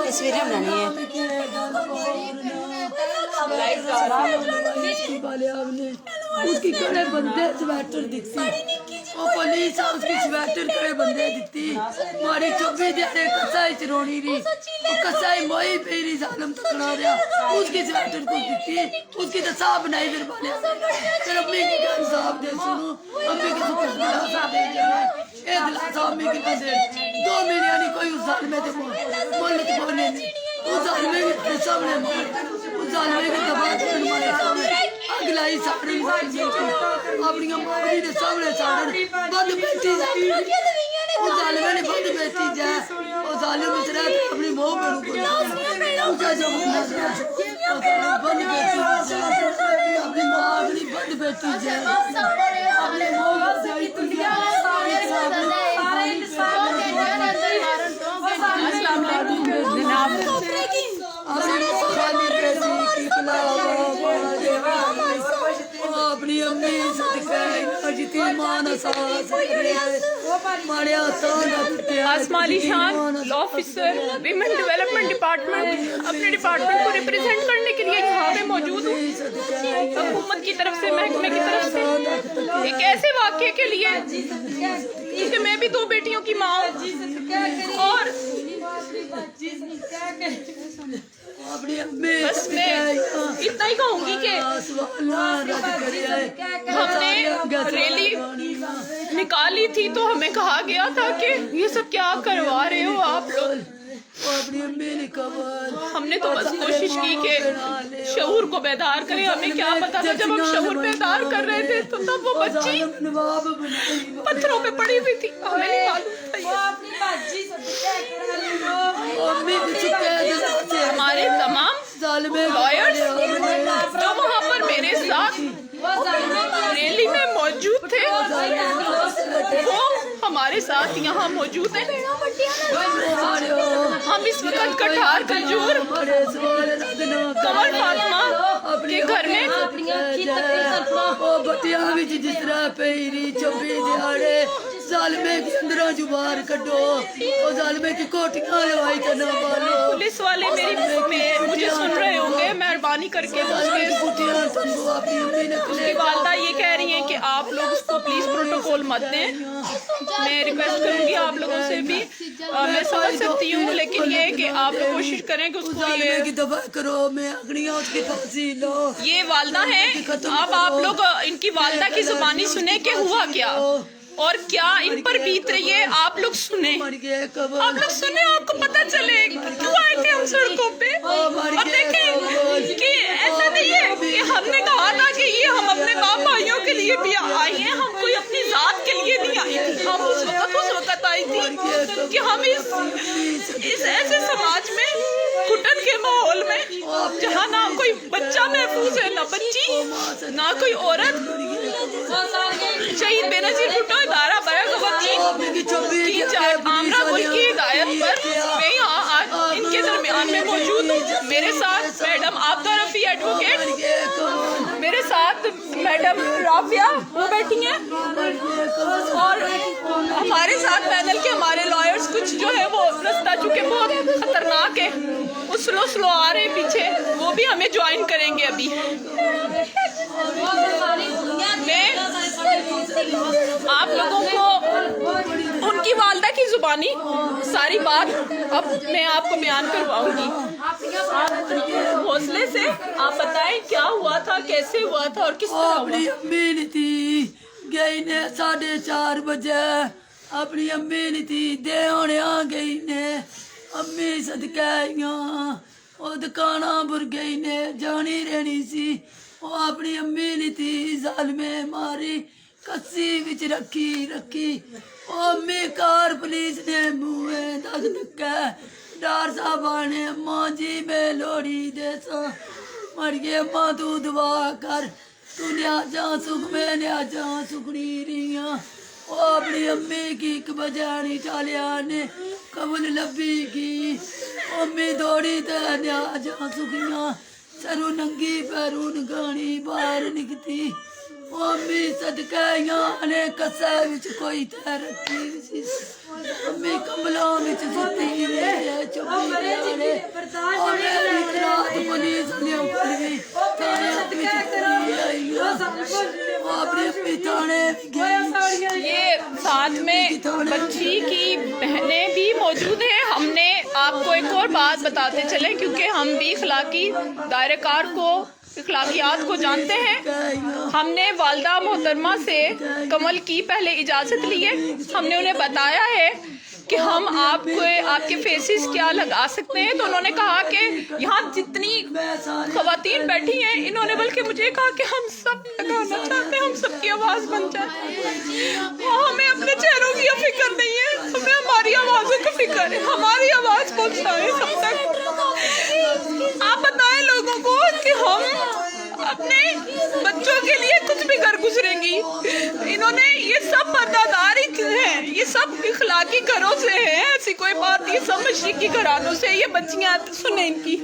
तस्वीरें बनानी है। उसकी कड़े बंदे स्वेटर दिखती, वो पुलिस उसकी स्वेटर कड़े बंदे दिखती। मारी 24 दिहाड़े कसाई चरोनी रही, वो कसाई मोई पे रही जालम तकड़ा रहा। उसकी स्वेटर को दिखती, उसकी तो साफ बनाई फिर बाले। फिर अम्मी की गल साफ दे सुनो, अम्मी की सुपर दिलासा दे देना, ए दिलासा अम्मी की दे 2 महीने नहीं कोई उस साल में देखो बोल तो बोले नहीं उस साल में भी सामने उस साल में भी दबा के हमारे सामने अगलाई साड़ी अपनी मामली ने सामने साड़ी बंद बैठी जाए उस साल में नहीं बंद बैठी जाए उस साल में मिश्रा अपनी मोह करूँ उसका जब बंद बैठी अपनी मामली बंद बैठी जाए अपने मोह अपनी अम्मी Asma Ali Khan, law officer, women development department, अपने डिपार्टमेंट को रिप्रेजेंट करने के लिए यहाँ पे मौजूद हूँ। हुकूमत की तरफ से, महकमे की तरफ से एक ऐसे वाक़े के लिए, क्योंकि मैं भी 2 बेटियों की माँ हूँ और बस मैं इतना ही कहूँगी कि हमने रैली निकाली थी तो हमें कहा गया था कि ये सब क्या करवा रहे हो आप लोग। हमने तो बस कोशिश की कि शऊर को बेदार करें। हमें क्या पता था जब हम शऊर बेदार कर रहे थे तो तब वो बच्ची पत्थरों पे पड़ी हुई थी, हमें नहीं मालूम था। हमारे तमाम लॉयर्स जो वहाँ पर मेरे साथ रैली में मौजूद थे वो हमारे साथ यहाँ मौजूद हैं। हम इस वक्त कठार खजूर कमर फातिमा के घर में जिस तरह पेरी 24 दिहाड़े जालमे के अंदरों जुबार कटो और जालमे की कोटियां लवाई करना वालो। पुलिस वाले मुझे सुन रहे होंगे, मेहरबानी करके उसकी वालदा ये कह रही हैं कि आप लोग उसको प्लीज प्रोटोकॉल मत दें। मैं रिक्वेस्ट करूंगी आप लोगों से भी, मैं समझ सकती हूँ लेकिन ये है कि आप लोग कोशिश करें कि उसको की दफा करो। मैं अग्नियां उसकी फांसी लो। ये वालदा है, अब आप लोग इनकी वालदा की जुबानी सुने कि हुआ क्या और क्या इन पर बीत रही है। आप लोग सुने, आपको पता चले क्यों आए थे हम सड़कों पे। अब देखें कि ऐसा नहीं है कि हमने कहा था कि ये हम अपने बाप भाइयों के लिए भी आई हैं, हम कोई अपनी जात के लिए नहीं आई थी। हम उस वक्त आई थी कि हम इस ऐसे समाज में घुटन के माहौल में जहाँ ना कोई बच्चा महफूज है, ना बच्ची, ना कोई औरत। शहीद बेनजीर भुट्टो इदारा आमना गुल की हिदायत पर मैं यहाँ आज इनके दरमियान में मौजूद हूँ। मेरे साथ मैडम आबदा रफी एडवोकेट, मेरे साथ मैडम राफिया वो बैठी हैं और हमारे साथ पैनल के हमारे लॉयर्स कुछ जो है वो रास्ता चुके बहुत खतरनाक है, वो स्लो आ रहे पीछे, वो भी हमें ज्वाइन करेंगे अभी। मैं आप लोगों को उनकी वालदा की जुबानी सारी बात अब मैं आपको बयान करवाऊंगी। आप हौसले से आप बताएं क्या हुआ था, कैसे हुआ था और किस तरह अपनी अम्मी नहीं थी गई ने 4:30 बजे अपनी अम्मी नहीं थी दे होने आ गई ने अम्मी सदके वो दुकाना बुर गई ने जानी रहनी सी। वो अपनी अम्मी नहीं थी जालमे मारी कस्सी विच रखी वो अम्मी कार पुलिस ने मुँहे दस धक्के डार साहब ने अम्मा जी मैं लोड़ी दे सा मर गए अम्मा तू दुआ कर तू न्या जा सुख में न्या जा सुखनी रिया। वो अपनी अम्मी की एक बजानी टालिया ने कबल लब्बी की अम्मी दौड़ी ते न्या जा सुखिया सरू नंगी पैरू गानी बाहर निकती। अम्मी सदके ने कसा विच कोई तैरती अम्मी कमलों विच सुती चुपी रात पुलिस ने ऊपर भी थाने अपने थाने ये साथ में बच्ची की बहनें भी मौजूद हैं। हमने आपको एक और बात बताते चले, क्योंकि हम भी इखलाकी दायरेकार को, इखलाकियात को जानते हैं। हमने वालदा मोहतरमा से कमल की पहले इजाज़त ली है। हमने उन्हें बताया है कि हम आपको आपके फेसेस क्या लगा सकते हैं, तो उन्होंने कहा कि यहाँ जितनी ख़वातीन बैठी हैं, इन्होंने बल्कि मुझे कहा कि हम सब लगाना चाहते हैं, हम सबकी आवाज़ बन जाए। हमें अपने चेहरों की फिक्र नहीं है, हमें हमारी आवाज़ों की फिक्र है, हमारी आवाज़ पहुँचाए सब तक। आप बताएं लोगों को कि हम अपने बच्चों के लिए कुछ भी कर गुजरेंगी। इन्होंने ये सब पर्दादार हैं, ये सब इखलाकी घरों से हैं, ऐसी कोई बात नहीं, सब मशरिकी घरानों से ये बच्चियां। सुने इनकी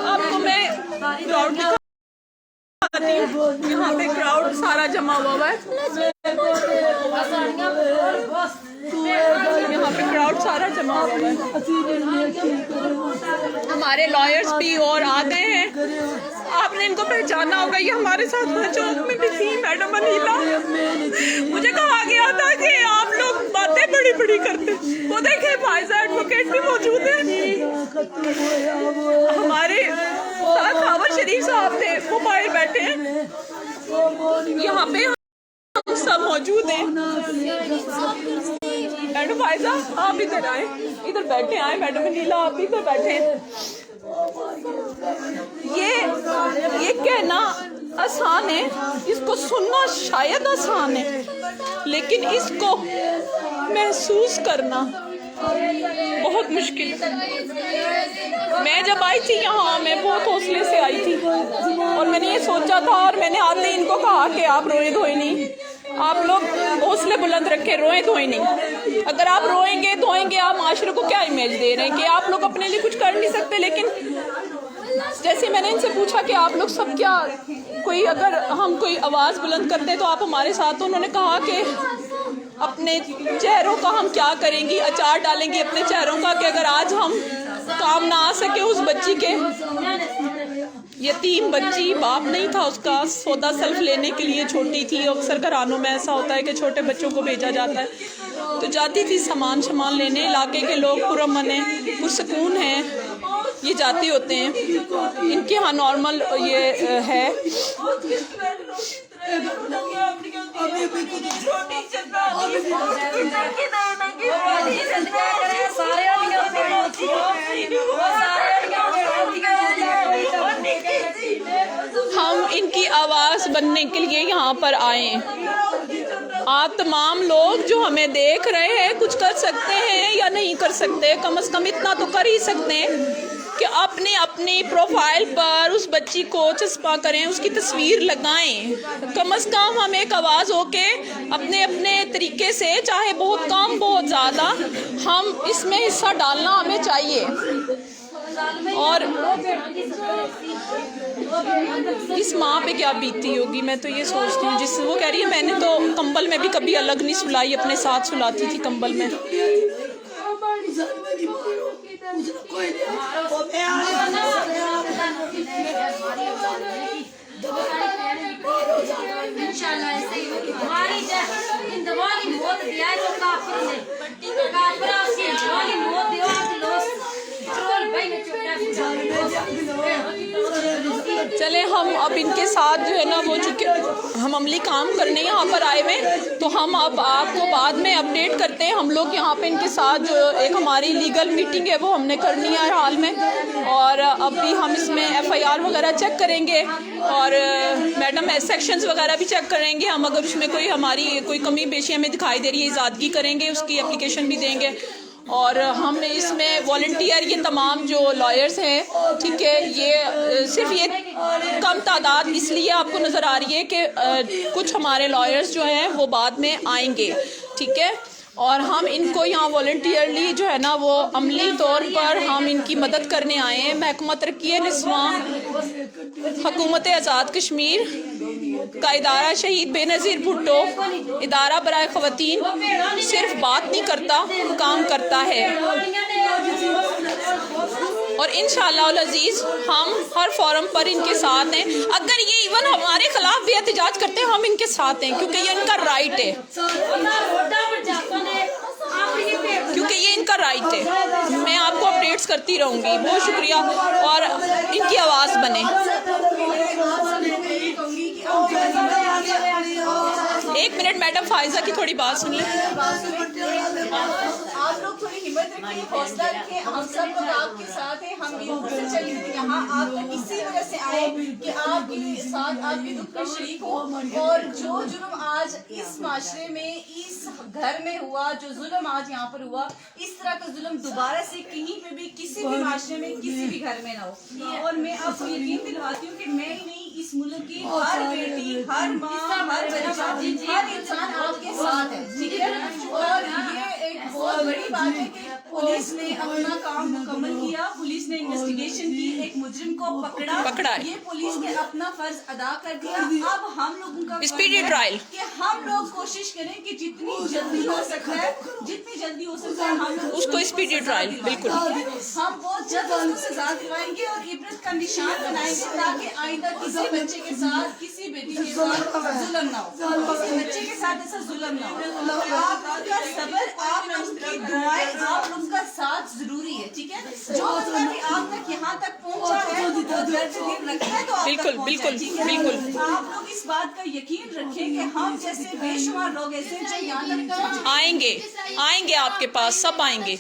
आपको मैं क्राउड दिखाती हूँ। यहाँ पे क्राउड सारा जमा हुआ है, यहाँ पे क्राउड सारा जमा हुआ है। हमारे लॉयर्स भी और आ गए हैं। आपने इनको पहचाना होगा, ये हमारे साथ चौक में भी थी, मैडम अनीला। मुझे कहा गया था कि आप लोग बातें बड़ी बड़ी करते। वो देखे फायजा एडवोकेट भी मौजूद है, हमारे साथ खावर शरीफ साहब थे, वो बाहर बैठे हैं। यहाँ पे हम सब मौजूद हैं। मैडम फायजा आप इधर आए, इधर बैठे आए। मैडम अनीला आप इधर बैठे हैं। ये कहना आसान है, इसको सुनना शायद आसान है, लेकिन इसको महसूस करना बहुत मुश्किल है। मैं जब आई थी यहाँ, मैं बहुत हौसले से आई थी और मैंने ये सोचा था, और मैंने आते ही इनको कहा कि आप रोए धोए नहीं, आप लोग हौसले बुलंद रखे, रोए धोए नहीं। अगर आप रोएंगे धोएंगे, आप माशरे को क्या इमेज दे रहे हैं कि आप लोग अपने लिए कुछ कर नहीं सकते। लेकिन जैसे मैंने इनसे पूछा कि आप लोग सब क्या, कोई अगर हम कोई आवाज़ बुलंद करते हैं तो आप हमारे साथ, तो उन्होंने कहा कि अपने चेहरों का हम क्या करेंगी, अचार डालेंगी अपने चेहरों का, कि अगर आज हम काम ना आ सके उस बच्ची के, यतीम बच्ची, बाप नहीं था उसका, सौदा सल्फ लेने के लिए छोटी थी। अक्सर घरानों में ऐसा होता है कि छोटे बच्चों को भेजा जाता है, तो जाती थी सामान लेने। इलाके के लोग पुरअमन हैं, पुरसकून हैं, ये जाते होते हैं, इनके यहाँ नॉर्मल ये है। हम इनकी आवाज़ बनने के लिए यहाँ पर आए। आप तमाम लोग जो हमें देख रहे हैं, कुछ कर सकते हैं या नहीं कर सकते, कम से कम इतना तो कर ही सकते हैं कि अपने अपनी प्रोफाइल पर उस बच्ची को चस्पा करें, उसकी तस्वीर लगाएं। कम से कम हम एक आवाज़ होके अपने अपने तरीके से, चाहे बहुत कम बहुत ज़्यादा, हम इसमें हिस्सा डालना हमें चाहिए। और इस माँ पे क्या बीती होगी, मैं तो ये सोचती हूँ। जिस वो कह रही है, मैंने तो कंबल में भी कभी अलग नहीं सुलाई, अपने साथ सुलाती थी कंबल में। चले हम अब इनके साथ जो है ना, वो चूँकि हम अमली काम करने यहाँ पर आए हुए, तो हम अब आपको बाद में अपडेट करते हैं। हम लोग यहाँ पे इनके साथ जो एक हमारी लीगल मीटिंग है वो हमने करनी है हाल में, और अभी हम इसमें FIR वगैरह चेक करेंगे और मैडम सेक्शंस वगैरह भी चेक करेंगे हम। अगर उसमें कोई हमारी कोई कमी पेशी हमें दिखाई दे रही है, इजादगी करेंगे, उसकी एप्लीकेशन भी देंगे। और हम इसमें वॉलंटियर ये तमाम जो लॉयर्स हैं, ठीक है, ये सिर्फ ये कम तादाद इसलिए आपको नज़र आ रही है कि कुछ हमारे लॉयर्स जो हैं वो बाद में आएंगे, ठीक है, और हम इनको यहाँ वॉलंटियरली जो है ना वो अमली तौर पर हम इनकी मदद करने आए हैं। महकमा तरक्की निस्वां हुकूमत आज़ाद कश्मीर का इदारा शहीद बेनज़ीर भुट्टो इदारा बराए ख़वातीन सिर्फ बात नहीं करता, काम करता है। और इंशाअल्लाह अज़ीज़ हम हर फोरम पर इनके साथ हैं। अगर ये इवन हमारे खिलाफ भी एहतजाज करते हैं हम इनके साथ हैं, क्योंकि ये इनका राइट है, क्योंकि ये इनका राइट है। मैं आपको अपडेट्स करती रहूँगी। बहुत शुक्रिया और इनकी आवाज़ बने। एक मिनट मैडम फायजा की थोड़ी बात सुन लें। आप लोग थोड़ी हिम्मत रखिए, हौसला रखिए, हम सब लोग आपके साथ हैं। हम मीरपुर से चले थे यहाँ, आप लोग इसी वजह से आए कि आपके साथ आपके दुख में शरीक हो। और जो जुर्म आज इस माशरे में, इस घर में हुआ, जो जुल्म आज यहाँ पर हुआ, इस तरह का जुल्म दोबारा से कहीं पे भी किसी भी माशरे में, किसी भी घर में ना हो। और मैं आपको यकीन दिलवाती हूँ कि मैं ही नहीं, इस मुल्क की हर बेटी, हर माँ, हर बच्चा, हर इंसान आपके साथ है, ठीक है। और ये एक बहुत बड़ी बात है कि पुलिस ने अपना काम मुकम्मल किया, पुलिस ने इन्वेस्टिगेशन की, एक मुजरिम को पकड़ा। ये पुलिस ने अपना फर्ज अदा कर दिया। अब हम लोगों का स्पीडी ट्रायल कि हम लोग कोशिश करें कि जितनी जल्दी हो सकता है, जितनी जल्दी हो सकता है हम उसको स्पीडी ट्रायल, बिल्कुल हम बहुत जल्द उसको सजा दिलवाएंगे और इबरत का निशान बनाएंगे, ताकि आइंदा किसी बच्चे के साथ, किसी बेटी के साथ जुल्म ना हो, किसी बच्चे के साथ ऐसा जुल्म ना हो। आप लोगों का सब्र, आप लोगों की दुआएं, आप लोगों का साथ जरूरी है, ठीक है। जो बंदा भी आप तक यहाँ तक पहुँचा है वो दर्द दिल रखता है तो आप बिल्कुल तक बिल्कुल पहुँचा है, ठीक है? बिल्कुल। आप लोग इस बात का यकीन रखें कि हम जैसे बेशुमार लोग ऐसे जो यहाँ तक पहुँचे आएंगे आपके पास, सब आएंगे।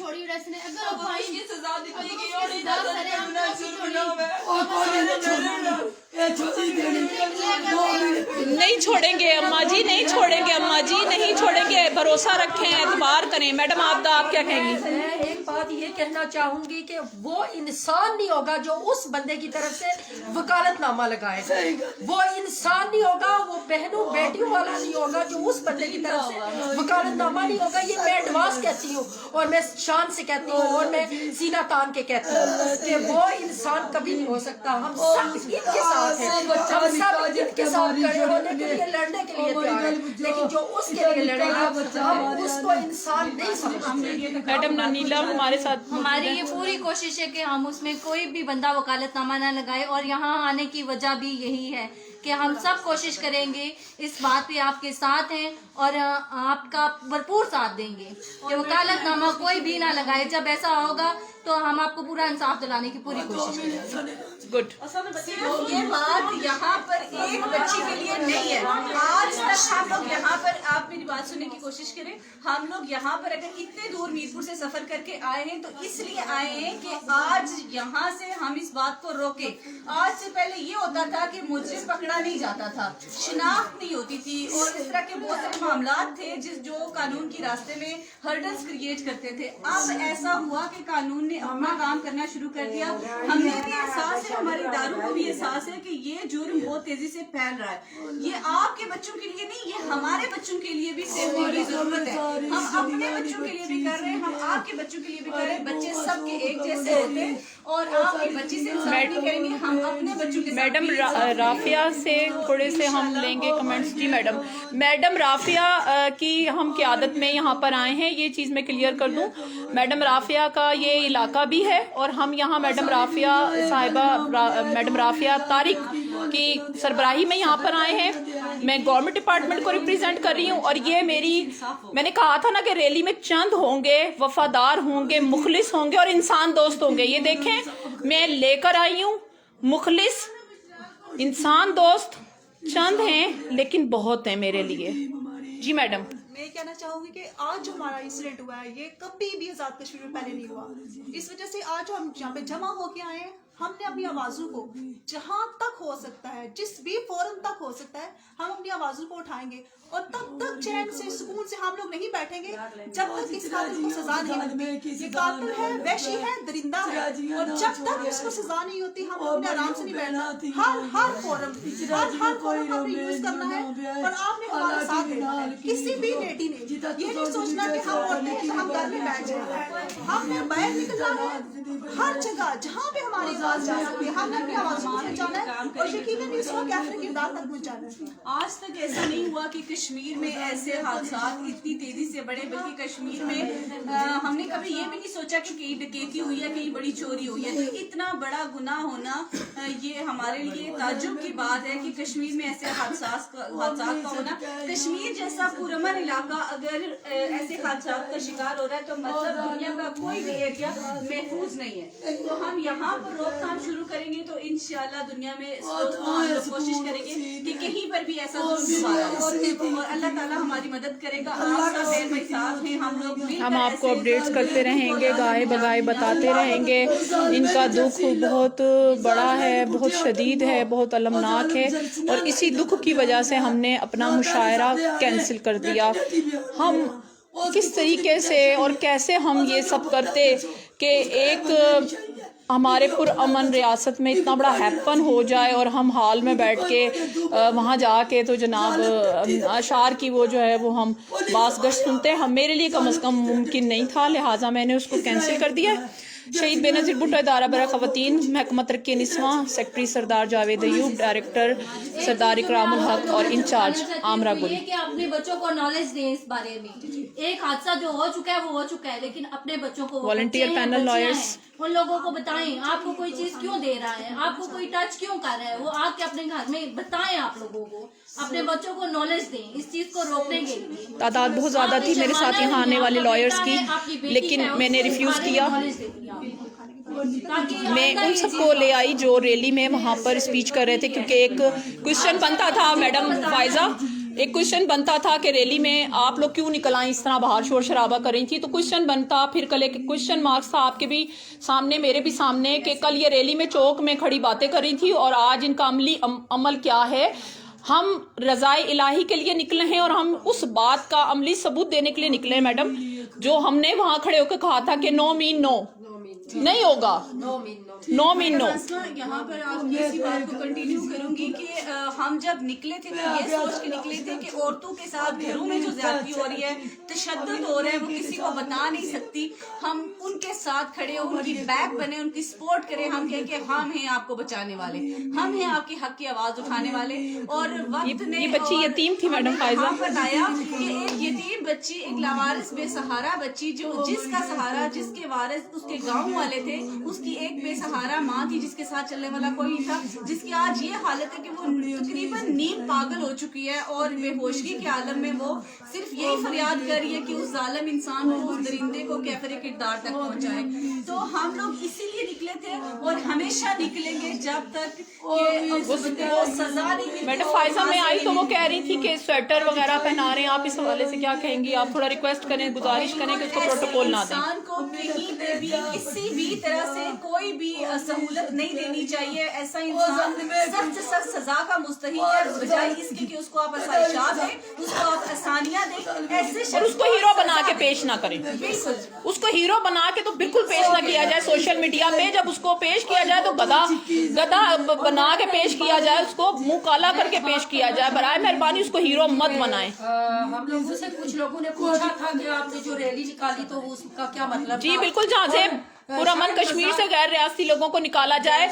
नहीं छोड़ेंगे अम्मा जी, नहीं छोड़ेंगे अम्मा जी, नहीं छोड़ेंगे। भरोसा रखें, एतबार करें। मैडम आप क्या कहेंगी? मैं एक बात ये कहना चाहूंगी कि वो इंसान नहीं होगा जो उस बंदे की तरफ से वकालतनामा लगाएगा, वो इंसान नहीं होगा, वो बहनों बेटियों वाला नहीं होगा जो उस बंदे की तरफ से वकालतनामा नहीं होगा। ये मैं एडवांस कहती हूँ और मैं शान से कहती हूँ और मैं सीना तान के कहती हूँ कि वो इंसान कभी नहीं हो सकता। हम सब इनके साथ हैं, हम सब इनके साथ खड़े होने के लिए, लड़ने के लिए तैयार हैं, लेकिन जो उसके लिए लड़ेगा हम उसको इंसान नहीं समझते। मैडम नीलम हमारे साथ, हमारी ये पूरी कोशिश है कि हम उसमें कोई भी बंदा वकालतनामा ना लगाए, और यहाँ आने की वजह भी यही है कि हम सब कोशिश करेंगे, इस बात पे आपके साथ हैं और आपका भरपूर साथ देंगे कि वकालतनामा कोई भी ना लगाए। जब ऐसा होगा तो हम आपको पूरा इंसाफ दिलाने की पूरी कोशिश करेंगे। गुड। सिर्फ ये बात यहाँ पर एक बच्ची के लिए नहीं है। आज तक हम लोग यहाँ पर, आप मेरी बात सुनने की कोशिश करें, हम लोग यहाँ पर अगर इतने दूर मीरपुर से सफर करके आए हैं तो इसलिए आए हैं कि आज यहाँ से हम इस बात को रोके। आज से पहले ये होता था कि मुजरिम पकड़ा नहीं जाता था, शिनाख्त नहीं होती थी और इस तरह के बहुत सारे मामलात थे जो कानून के रास्ते में हर्डल्स क्रिएट करते थे। अब ऐसा हुआ कि कानून ने अपना काम करना शुरू कर दिया। हमें भी एहसास है, हमारे इदारों को भी एहसास है कि ये जुर्म बहुत तेजी से फैल रहा है। ये आपके बच्चों के लिए नहीं, ये हमारे बच्चों के लिए भी सेफ्टी की जरूरत है। हम अपने बच्चों के लिए भी कर रहे हैं, हम आपके बच्चों के लिए भी कर रहे हैं। बच्चे सबके एक जैसे होते हैं और आप एक बच्ची से इंसाफ नहीं करेंगे, हम अपने बच्चों के साथ। मैडम राफिया से थोड़े से हम लेंगे कमेंट्स। जी मैडम राफिया की हम क़यादत में यहाँ पर आए हैं, ये चीज़ मैं क्लियर कर दूँ। मैडम राफिया का ये इलाका भी है और हम यहाँ मैडम राफिया साहिबा, मैडम राफिया तारिक की सरबराही में यहाँ पर आए हैं। मैं गवर्नमेंट डिपार्टमेंट को रिप्रेजेंट कर रही हूँ और ये मैंने कहा था ना कि रैली में चंद होंगे, वफादार होंगे, मुखलिस होंगे और इंसान दोस्त होंगे। ये देखें मैं लेकर आई हूँ मुखलिस, इंसान दोस्त चंद हैं लेकिन बहुत हैं मेरे लिए। जी मैडम। मैं कहना चाहूँगी कि आज जो हमारा इंसिडेंट हुआ है ये कभी भी आज़ाद कश्मीर में पहले नहीं हुआ। इस वजह से आज हम यहाँ पे जमा होके आए हैं, हमने अपनी आवाज़ों को जहाँ तक हो सकता है, जिस भी फोरम तक हो सकता है, हम अपनी आवाज़ों को उठाएंगे और तब तक चैन से सुकून से हम लोग नहीं बैठेंगे जब तक इस कातिल को सजा नहीं होती। ये कातिल है, वैशी है, दरिंदा है, और जब तक इसको सजा नहीं होती हम लोग ने आराम से नहीं बैठना। हर फोरम हमने यूज करना है और आपने हमारा साथ देना है। किसी भी लेडी ने ये नहीं सोचना कि हम औरतें हैं तो हम घर में बैठ जाए। हमने बाहर निकलना है, हर जगह जहाँ पे हमारी आवाज जा सकती है हमने अपनी आवाज को पहुंचाना है और यकीनन इसको कैफे किरदार तक पहुंचाना है। आज तक ऐसा नहीं हुआ कि कश्मीर में ऐसे हादसा इतनी तेजी से बढ़े, बल्कि कश्मीर में हमने कभी ये भी नहीं सोचा कि कहीं डकैती हुई है, कहीं बड़ी चोरी हुई है। तो इतना बड़ा गुनाह होना ये हमारे लिए ताज्जुब की बात है कि कश्मीर में ऐसे हादसा का होना। कश्मीर जैसा पुरअमन इलाका अगर ऐसे हादसा का शिकार हो रहा है तो मतलब दुनिया का कोई भी एरिया महफूज नहीं है। तो हम यहाँ पर रोकथाम शुरू करेंगे तो इंशाल्लाह दुनिया में कोशिश करेंगे कि कहीं पर भी ऐसा और अल्लाह ताला हमारी मदद करेगा। आप सब मेरे साथ हैं, हम लोग हम आपको अपडेट्स करते रहेंगे, गाए बगाए बताते रहेंगे। इनका दुख बहुत बड़ा है, बहुत शदीद है, बहुत अलमनाक है और इसी दुख की वजह से हमने अपना मुशायरा कैंसिल कर दिया। हम किस तरीके से और कैसे हम ये सब करते कि एक हमारे पुरअमन रियासत में इतना बड़ा हैपन हो जाए और हम हाल में बैठ के वहाँ जाके तो जनाब अशार की वो जो है वो हम बास गश्त सुनते हैं। हम मेरे लिए कम अज़ कम मुमकिन नहीं था, लिहाजा मैंने उसको कैंसिल कर दिया। शहीद बेनज़ीर भुट्टो इदारा बरा ख़वातीन, महकमा तरक्की निस्वां, सेक्रेटरी सरदार जावेद अयूब, डायरेक्टर सरदार इकरामुल हक और इंचार्ज आमरा गुल। कि अपने बच्चों को नॉलेज दें इस बारे में। एक हादसा जो हो चुका है वो हो चुका है, लेकिन अपने बच्चों को, वॉलंटियर पैनल लॉयर्स, उन लोगों को बताएं आपको कोई चीज क्यों दे रहा है, आपको कोई टच क्यों कर रहा है, वो आके अपने घर में बताएं। आप लोगों को अपने बच्चों को नॉलेज दें इस चीज को रोकने के लिए। तादाद बहुत ज्यादा थी मेरे साथ यहाँ आने वाले लॉयर्स की, लेकिन मैंने रिफ्यूज किया। मैं उन सबको ले आई जो रैली में वहाँ पर स्पीच कर रहे थे, क्योंकि एक क्वेश्चन बनता था मैडम फायजा, एक क्वेश्चन बनता था कि रैली में आप लोग क्यों निकल आए, इस तरह बाहर शोर शराबा कर रही थी। तो क्वेश्चन बनता, फिर कल एक क्वेश्चन मार्क्स था आपके भी सामने, मेरे भी सामने, कि कल ये रैली में चौक में खड़ी बातें कर रही थी और आज इनका अमल क्या है। हम रज़ाए इलाही के लिए निकले हैं और हम उस बात का अमली सबूत देने के लिए निकले हैं मैडम, जो हमने वहां खड़े होकर कहा था कि नो मीन नो नहीं होगा, नो मीन नो। यहाँ पर आप इसी बात को कंटिन्यू करूंगी कि हम जब निकले थे तो ये सोच के निकले थे कि औरतों के साथ घरों में जो ज्यादती हो रही है, तशद्दुद हो रहा है, वो किसी को बता नहीं सकती। हम उनके साथ खड़े हो, उनकी बैक बने, उनकी सपोर्ट करें। हम कहें कि हम हैं आपको बचाने वाले, हम हैं आपके हक की आवाज उठाने वाले। और वक्त ने ये बच्ची यतीम थी मैडम फायजा, बताया कि एक यतीम बच्ची, एक लावारिस बेसहारा बच्ची, जो जिसका सहारा, जिसके वारिस उसके गाँव वाले थे, उसकी एक बेसहारा माँ थी जिसके साथ चलने वाला कोई नहीं था, जिसकी आज ये हालत है कि वो तकरीबन नीम पागल हो चुकी है और बेहोशी के आलम में वो सिर्फ यही फरियाद कर रही है कि उस जालिम इंसान को, उस दरिंदे को कैफरे किरदार तक पहुंचाए। तो हम लोग इसीलिए निकले थे और हमेशा निकलेंगे जब तक सजा नहीं मिलती। मैडम फायजा में आई तो वो कह रही थी कि स्वेटर वगैरह पहना रहे हैं, आप इस हवाले से क्या कहेंगी? आप थोड़ा रिक्वेस्ट करें, गुजारिश करें कि उसको प्रोटोकॉल ना दें। इंसान को कहीं पे भी किसी भी तरह से कोई भी सहूलत नहीं देनी चाहिए। ऐसा इंसान सख्त से सख्त सजा का मुस्तहिक है, बजाय इसके कि उसको आप आसाइशात दें, उसको आप आसानियां दें। ऐसे और उसको हीरो बना के पेश ना करें, उसको हीरो बना के तो बिल्कुल पेश ना किया जाए सोशल मीडिया पे। जब उसको पेश किया जाए तो गधा बना के पेश किया जाए, उसको मुंह काला करके पेश किया जाए। बराए मेहरबानी उसको हीरो मत बनाएं। हम लोगों से कुछ लोगों ने पूछा था कि आपने जो रैली निकाली तो उसका क्या मतलब? जी बिल्कुल, जहाँ से पुरअमन कश्मीर से गैर रियासती लोगों को निकाला जाए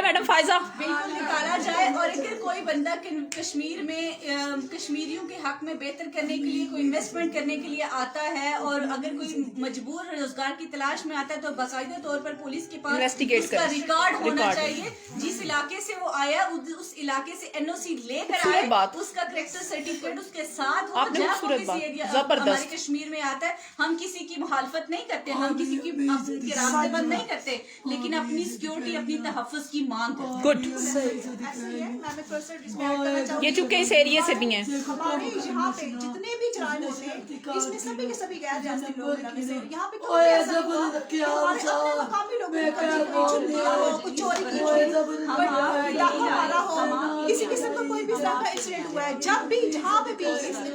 मैडम फायजा, बिल्कुल निकाला जाए। और अगर कोई बंदा कश्मीर में कश्मीरियों के हक में बेहतर करने के लिए, कोई इन्वेस्टमेंट करने के लिए आता है और अगर कोई मजबूर रोजगार की तलाश में आता है तो बाकायदा तौर पर पुलिस के पास उसका रिकॉर्ड होना चाहिए। जिस इलाके से वो आया उस इलाके से NOC लेकर आए, उसका करेक्टर सर्टिफिकेट उसके साथ हो। हमारे कश्मीर में आता है, हम किसी की मुखालफत नहीं करते, हम किसी की के रास्ते बंद नहीं करते, लेकिन अपनी सिक्योरिटी, अपनी तहफ़्फ़ुज़ की मांग करते। गुड। ये चूंकि इस एरिया से भी हैं, हमारे यहाँ पे जितने भी जराइम होते हैं इसमें सभी के सभी गैर रियासती लोग हैं। यहाँ पे मकामी लोग कुछ चोरी की डाका मारा हो, किसी किस्म का कोई भी इस तरह का इंसिडेंट हुआ है, जब भी जहाँ पे भी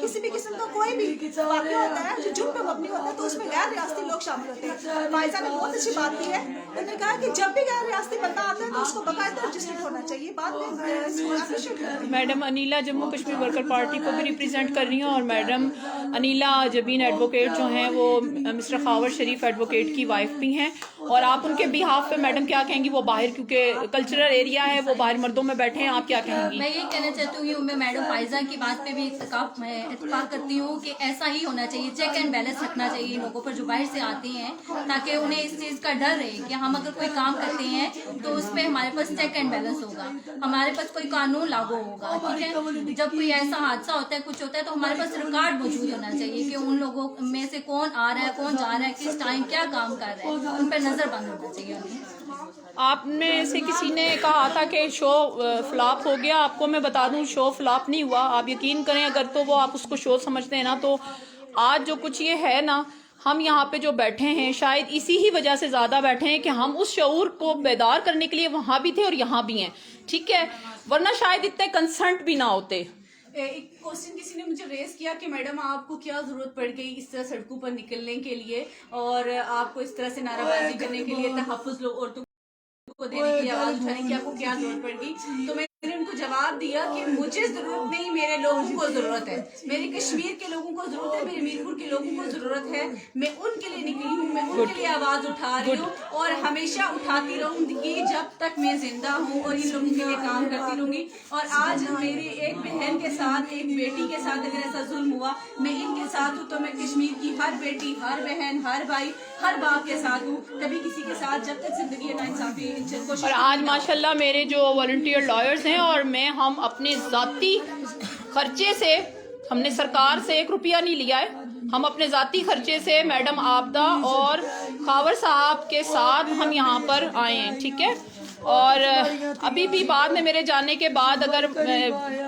किसी भी किस्म का कोई भी वाक़या होता है जो जुर्म पे मबनी होता है, तो उसमें गैर रियासती लोग शामिल होते हैं। फायजा ने बहुत अच्छी बात की है, उन्होंने कहा कि जब भी गैर रियासती बंदा आता है तो उसको बाकायदा रजिस्टर्ड होना चाहिए। बाद में madam Anila Jammu Kashmir worker party को भी रिप्रेजेंट कर रही हैं और मैडम अनीला जबीन एडवोकेट जो हैं वो मिस्टर खावर शरीफ एडवोकेट की वाइफ भी हैं। और आप उनके बिहाफ पे मैडम क्या कहेंगी? वो बाहर, क्योंकि कल्चरल एरिया है, वो बाहर मर्दों में बैठे हैं, आप क्या कहेंगी? मैं ये कहना चाहती हूँ, मैं मैडम फायजा की बात पे भी इत्तेफाक करती हूँ कि ऐसा ही होना चाहिए, चेक एंड बैलेंस रखना चाहिए लोगों पर जो बाहर से आते हैं, ताकि उन्हें इस चीज़ का डर रहे कि हम अगर कोई काम करते हैं तो उस पर हमारे पास चेक एंड बैलेंस होगा, हमारे पास कोई कानून लागू होगा। ठीक है, जब कोई ऐसा हादसा होता है, कुछ होता है, तो हमारे पास रिकॉर्ड मौजूद होना चाहिए कि उन लोगों में से कौन आ रहा है, कौन जा रहा है, किस टाइम क्या काम कर रहा है, उन पर नजर बंद होना चाहिए। आप में से किसी ने कहा था कि शो फ्लॉप हो गया। आपको मैं बता दूं, शो फ्लॉप नहीं हुआ। आप यकीन करें, अगर तो वो आप उसको शो समझते हैं ना, तो आज जो कुछ ये है ना, हम यहाँ पे जो बैठे हैं शायद इसी ही वजह से ज़्यादा बैठे हैं कि हम उस शऊर को बेदार करने के लिए वहाँ भी थे और यहाँ भी हैं। ठीक है, वरना शायद इतने कंसर्ट भी ना होते। एक क्वेश्चन किसी ने मुझे रेस किया कि मैडम आपको क्या जरूरत पड़ गई इस तरह सड़कों पर निकलने के लिए और आपको इस तरह से नाराबाजी करने के लिए, तहफ़्फ़ुज़ लोग औरतों को देने की, आवाज उठाने की आपको क्या जरूरत पड़ गई? तो मैंने उनको जवाब दिया कि मुझे जरूरत नहीं, मेरे लोगों को जरूरत है, मेरे कश्मीर के लोगों को जरूरत है, मेरे मीरपुर के लोगों को जरूरत है। मैं उनके लिए निकली हूँ, मैं उनके लिए आवाज उठा रही हूँ और हमेशा उठाती रहूंगी जब तक मैं जिंदा हूँ और इन लोगों के लिए काम करती रहूंगी। और आज मेरी एक बहन के साथ, एक बेटी के साथ अगर ऐसा जुल्म हुआ, मैं इनके साथ हूँ, तो मैं कश्मीर की हर बेटी, हर बहन, हर भाई, हर बाप के साथ हूँ। कभी किसी के साथ जब तक जिंदगी है नाइंसाफी। और आज माशाल्लाह मेरे जो वॉलंटियर लॉयर्स हैं और हम अपने ज़ाती खर्चे से, हमने सरकार से 1 रुपया नहीं लिया है, हम अपने ज़ाती खर्चे से मैडम आबदा और खावर साहब के साथ हम यहाँ पर आए हैं। ठीक है, और अभी भी बाद में मेरे जाने के बाद अगर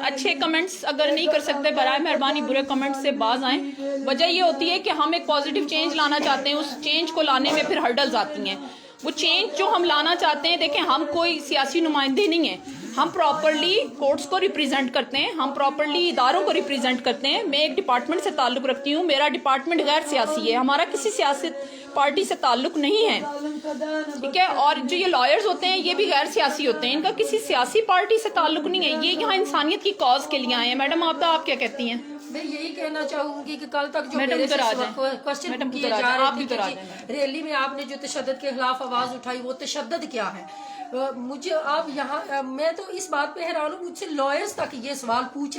अच्छे कमेंट्स अगर नहीं कर सकते, बराए मेहरबानी बुरे कमेंट्स से बाज आएँ। वजह ये होती है कि हम एक पॉजिटिव चेंज लाना चाहते हैं, उस चेंज को लाने में फिर हर्डल्स आती हैं। वो चेंज जो हम लाना चाहते हैं, देखें हम कोई सियासी नुमाइंदे नहीं हैं, हम प्रॉपरली कोर्ट्स को रिप्रेजेंट करते हैं, हम प्रॉपरली इदारों को रिप्रेजेंट करते हैं। मैं एक डिपार्टमेंट से ताल्लुक़ रखती हूँ, मेरा डिपार्टमेंट गैर सियासी है, हमारा किसी सियासी पार्टी से ताल्लुक़ नहीं है। ठीक है, और जो ये लॉयर्स होते हैं ये भी गैर सियासी होते हैं, इनका किसी सियासी पार्टी से ताल्लुक़ नहीं है, ये यहाँ इंसानियत की कॉज के लिए आए हैं। मैडम आप क्या कहती हैं? मैं यही कहना चाहूंगी कि कल तक जो मैडम मेरे से उधर आ जाएं। क्वेश्चन किए जा रहे थे कि रैली में आपने जो तशद्दुद के खिलाफ आवाज उठाई, वो तशद्दुद क्या है? मुझे आप यहाँ, मैं तो इस बात पे हैरान हूँ, मुझसे लॉयर्स तक ये सवाल पूछ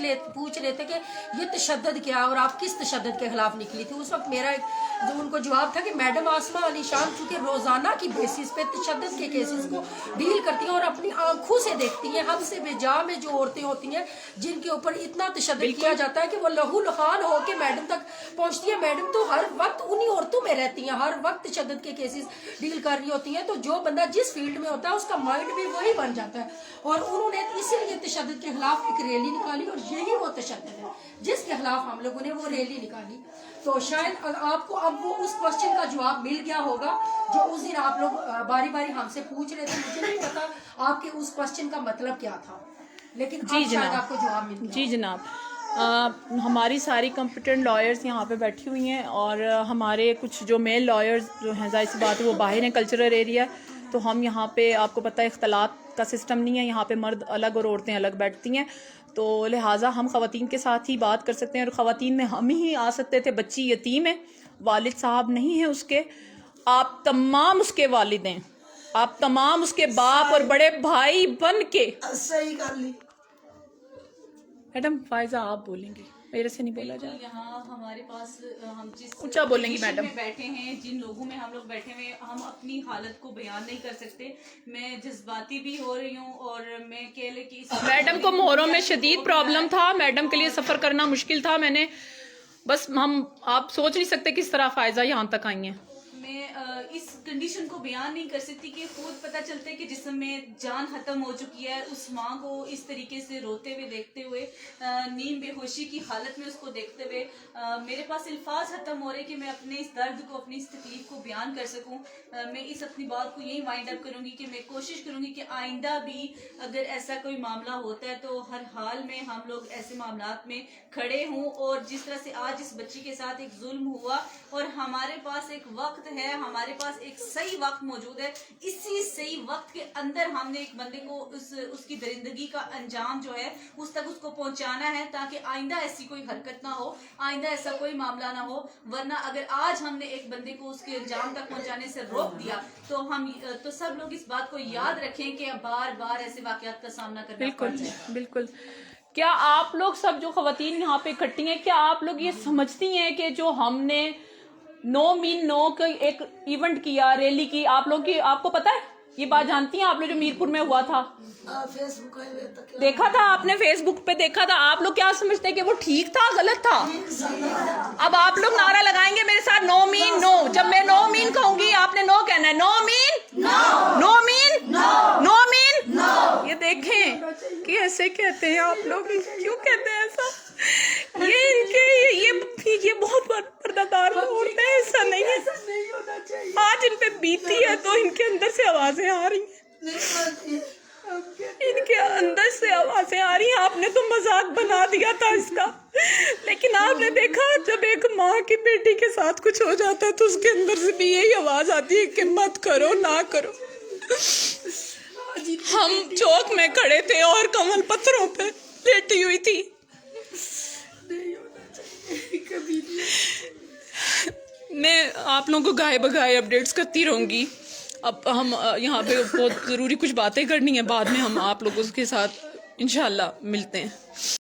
लेते कि ये तशद्दुद क्या है और आप किस तशद्दुद के खिलाफ निकली थी। उस वक्त मेरा जो उनको जवाब था कि मैडम आसमा अली शान चूंकि रोजाना की बेसिस पे तशद्दुद के केसेस को डील करती हैं और अपनी आंखों से देखती हैं, हमसे बेजा में जो औरतें होती हैं जिनके ऊपर इतना तशद्दुद किया जाता है कि वो लहू लुहान होके मैडम तक पहुंचती है। मैडम तो हर वक्त उन्हीं औरतों में रहती हैं, हर वक्त तशद्दुद के केसेस डील कर रही होती हैं। तो जो बंदा जिस फील्ड में होता है उसका माइंड भी वही बन जाता है। और उन्होंने इसीलिए तशद्दुद के खिलाफ एक रैली निकाली और यही वो तशद्दुद है जिसके खिलाफ हम लोगों ने वो रैली निकाली। तो शायद आपको अब वो उस क्वेश्चन का जवाब मिल गया होगा जो उस दिन आप लोग बारी बारी हमसे पूछ रहे थे। मुझे नहीं पता आपके उस क्वेश्चन का मतलब क्या था, लेकिन जी शायद आपको जवाब मिल गया। जी जनाब, हमारी सारी कॉम्पिटेंट लॉयर्स यहाँ पे बैठी हुई हैं और हमारे कुछ जो मेल लॉयर्स जो हैं, जाहिर सी बात है वो बाहर हैं कल्चरल एरिया, तो हम यहाँ पे आपको पता है इख्तलात का सिस्टम नहीं है, यहाँ पे मर्द अलग और औरतें अलग बैठती हैं, तो लिहाजा हम ख़वातीन के साथ ही बात कर सकते हैं और ख़वातीन में हम ही आ सकते थे। बच्ची यतीम है, वालिद साहब नहीं है उसके, आप तमाम उसके वालिद हैं, आप तमाम उसके बाप और बड़े भाई बन के। सही कर ली मैडम फायजा आप बोलेंगे, मेरे से नहीं बोला जाए। यहाँ हमारे पास हम जिस ऊंचा बोलेंगी पोजीशन मैडम। में बैठे हैं, जिन लोगों में हम लोग बैठे हुए, हम अपनी हालत को बयान नहीं कर सकते। मैं जज्बाती भी हो रही हूँ और मैं अकेले की मैडम को मोहरों में शदीद प्रॉब्लम था, मैडम के लिए सफर करना मुश्किल था। मैंने बस आप सोच नहीं सकते किस तरह फायजा यहाँ तक आई हैं। मैं इस कंडीशन को बयान नहीं कर सकती कि खुद पता चलता है कि जिस्म में जान खत्म हो चुकी है। उस माँ को इस तरीके से रोते हुए देखते हुए, नींद बेहोशी की हालत में उसको देखते हुए मेरे पास अल्फाज खत्म हो रहे कि मैं अपने इस दर्द को, अपनी इस तकलीफ को बयान कर सकूं। मैं इस अपनी बात को यही वाइंड अप करूंगी कि मैं कोशिश करूंगी कि आइंदा भी अगर ऐसा कोई मामला होता है तो हर हाल में हम लोग ऐसे मामलात में खड़े हों। और जिस तरह से आज इस बच्ची के साथ एक जुल्म हुआ और हमारे पास एक वक्त है, हमारे पास एक सही वक्त मौजूद है, इसी सही वक्त के अंदर हमने एक बंदे को उसकी दरिंदगी का अंजाम जो है उस तक उसको पहुंचाना है, ताकि आइंदा ऐसी कोई हरकत ना हो, आइंदा ऐसा कोई मामला ना हो। वरना अगर आज हमने एक बंदे को उसके अंजाम तक पहुंचाने से रोक दिया तो सब लोग इस बात को याद रखें कि बार बार ऐसे वाकयात का सामना करना बिल्कुल पड़ता है। बिल्कुल। क्या आप लोग सब जो खवातीन यहाँ पे इकट्ठी हैं, क्या आप लोग ये समझती हैं कि जो हमने नो मीन नो का एक इवेंट किया, रैली की, आप लोग की, आपको पता है ये बात जानती हैं आप लोग जो मीरपुर में हुआ था? फेसबुक देखा था आपने, फेसबुक पे देखा था। आप लोग क्या समझते हैं कि वो ठीक था, गलत था? अब आप लोग नारा लगाएंगे मेरे साथ, नो मीन नो। जब मैं नो मीन कहूंगी आपने नो कहना है। No mean no mean no mean. ये देखें कि ऐसे कहते हैं आप लोग, क्यों कहते हैं ऐसा? ये बहुत पर्दादार औरतें हैं, ऐसा नहीं है। आज इन पे बीती है तो इनके अंदर से आवाजें आ रही हैं, इनके अंदर से आवाजें आ रही हैं। आपने तो मजाक बना दिया था इसका, लेकिन आपने देखा जब एक माँ की बेटी के साथ कुछ हो जाता है तो उसके अंदर से भी यही आवाज आती है कि मत करो, ना करो। हम चौक में खड़े थे और कमल पत्थरों पे लेटी हुई थी। मैं आप लोगों को गाए बगाए अपडेट्स करती रहूंगी। अब हम यहाँ पे बहुत ज़रूरी कुछ बातें करनी है, बाद में हम आप लोगों के साथ इंशाल्लाह मिलते हैं।